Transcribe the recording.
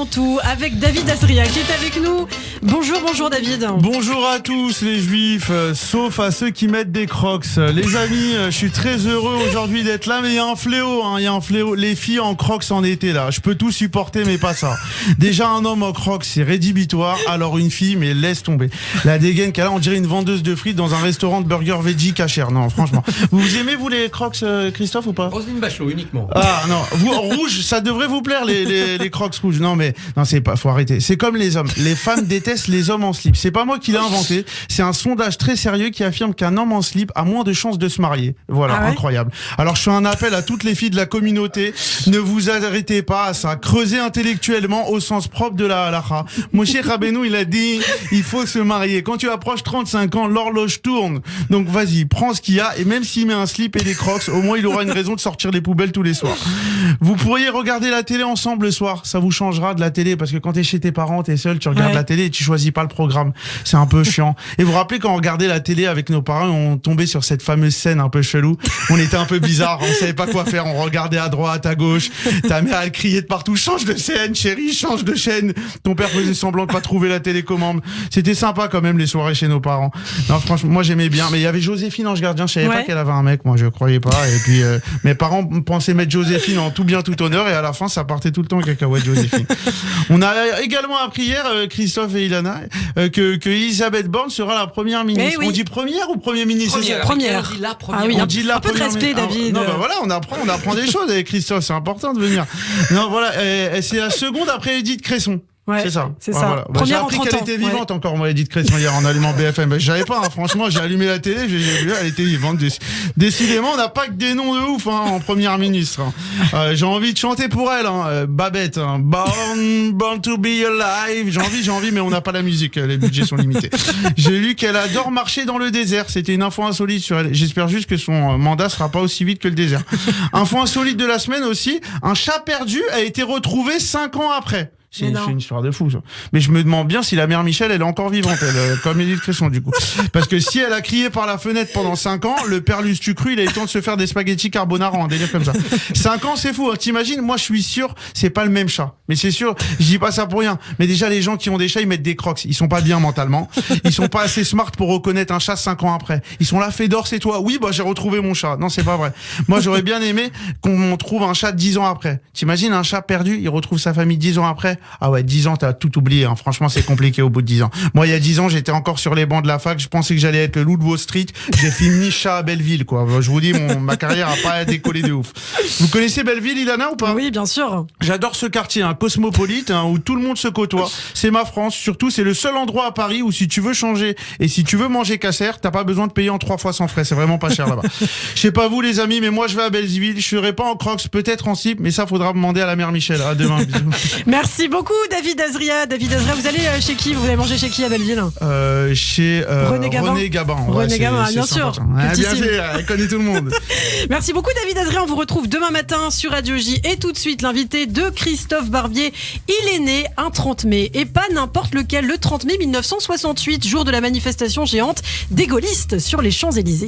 avant tout avec David Azria qui est avec nous. Bonjour David. Bonjour à tous les juifs, sauf à ceux qui mettent des crocs. Les amis, je suis très heureux aujourd'hui d'être là, mais il y a un fléau, les filles en crocs en été là. Je peux tout supporter, mais pas ça. Déjà un homme en crocs, c'est rédhibitoire, alors une fille, mais laisse tomber. La dégaine qu'elle a, on dirait une vendeuse de frites dans un restaurant de burger veggie cachère. Non, franchement. Vous aimez vous les crocs, Christophe, ou pas? Roselyne Bachelot uniquement. Ah non, vous en rouge, ça devrait vous plaire les crocs rouges. Non mais non, c'est pas, faut arrêter. C'est comme les hommes. Les femmes détestent les hommes en slip. C'est pas moi qui l'ai inventé. C'est un sondage très sérieux qui affirme qu'un homme en slip a moins de chances de se marier. Voilà, ah ouais, incroyable. Alors je fais un appel à toutes les filles de la communauté. Ne vous arrêtez pas à ça. Creusez intellectuellement au sens propre de la halakha. Moshe Rabbeinu, il a dit, il faut se marier. Quand tu approches 35 ans, l'horloge tourne. Donc vas-y, prends ce qu'il y a et même s'il met un slip et des crocs, au moins il aura une raison de sortir les poubelles tous les soirs. Vous pourriez regarder la télé ensemble le soir. Ça vous changera de la télé parce que quand t'es chez tes parents, t'es seul, tu regardes la télé et tu choisis pas le programme. C'est un peu chiant. Et vous vous rappelez quand on regardait la télé avec nos parents, on tombait sur cette fameuse scène un peu chelou. On était un peu bizarre, on savait pas quoi faire. On regardait à droite, à gauche. Ta mère, elle criait de partout, change de scène, chérie, change de chaîne. Ton père faisait semblant de pas trouver la télécommande. C'était sympa quand même les soirées chez nos parents. Non, franchement, moi j'aimais bien. Mais il y avait Joséphine Ange Gardien. Je savais pas qu'elle avait un mec. Moi, je croyais pas. Et puis mes parents pensaient mettre Joséphine en tout bien tout honneur. Et à la fin, ça partait tout le temps en cacahuète, Joséphine. On a également appris hier, Christophe et Ilana, que Elisabeth Borne sera la première ministre. Oui. On dit première ou premier ministre? Première. On dit la première. Ah oui, on dit la première. Un peu de respect, David. Non, bah voilà, on apprend des choses avec Christophe. C'est important de venir. Non, voilà, c'est la seconde après Edith Cresson. Ouais, c'est ça. Voilà. Bah, j'ai appris qu'elle était vivante encore, moi, Edith Cresson, hier, en allumant BFM. Bah, je savais pas, hein, franchement, j'ai allumé la télé, j'ai vu, elle était vivante. Décidément, on n'a pas que des noms de ouf, en première ministre. J'ai envie de chanter pour elle, Babette, Born to be alive. J'ai envie, mais on n'a pas la musique, les budgets sont limités. J'ai lu qu'elle adore marcher dans le désert. C'était une info insolite sur elle. J'espère juste que son mandat sera pas aussi vite que le désert. Info insolite de la semaine aussi, un chat perdu a été retrouvé 5 ans après. C'est une histoire de fou, ça. Mais je me demande bien si la mère Michel, elle est encore vivante, elle, comme Edith Cresson, du coup. Parce que si elle a crié par la fenêtre pendant 5 ans, le père Lustucru, il a eu le temps de se faire des spaghettis carbonara, un délire comme ça. 5 ans, c'est fou, hein. T'imagines, moi, je suis sûr, c'est pas le même chat. Mais c'est sûr, je dis pas ça pour rien. Mais déjà, les gens qui ont des chats, ils mettent des crocs. Ils sont pas bien mentalement. Ils sont pas assez smart pour reconnaître un chat 5 ans après. Ils sont là, Fédor, c'est toi. Oui, bah, j'ai retrouvé mon chat. Non, c'est pas vrai. Moi, j'aurais bien aimé qu'on trouve un chat 10 ans après. T'imagines, un chat perdu, il retrouve sa famille 10 ans après. Ah ouais, 10 ans, t'as tout oublié, hein. Franchement, c'est compliqué au bout de 10 ans. Moi, il y a 10 ans, j'étais encore sur les bancs de la fac. Je pensais que j'allais être le loup de Wall Street. J'ai fini chat à Belleville, quoi. Je vous dis, ma carrière a pas décollé de ouf. Vous connaissez Belleville, Ilana, ou pas? Oui, bien sûr. J'adore ce quartier, cosmopolite, où tout le monde se côtoie. C'est ma France. Surtout, c'est le seul endroit à Paris où si tu veux changer et si tu veux manger casser, t'as pas besoin de payer en 3 fois sans frais. C'est vraiment pas cher là-bas. Je sais pas vous, les amis, mais moi, je vais à Belleville. Je serai pas en crocs, peut-être en slip, mais ça, faudra demander à la mère Michel. À demain. Bisous. Merci beaucoup, David Azria. Vous allez chez qui? Vous allez manger chez qui à Belleville? Chez René Gabin. René Gabin, bien sûr. Bien fait, elle connaît tout le monde. Merci beaucoup, David Azria. On vous retrouve demain matin sur Radio J. Et tout de suite, l'invité de Christophe Barbier. Il est né un 30 mai. Et pas n'importe lequel, le 30 mai 1968, jour de la manifestation géante des gaullistes sur les Champs-Élysées.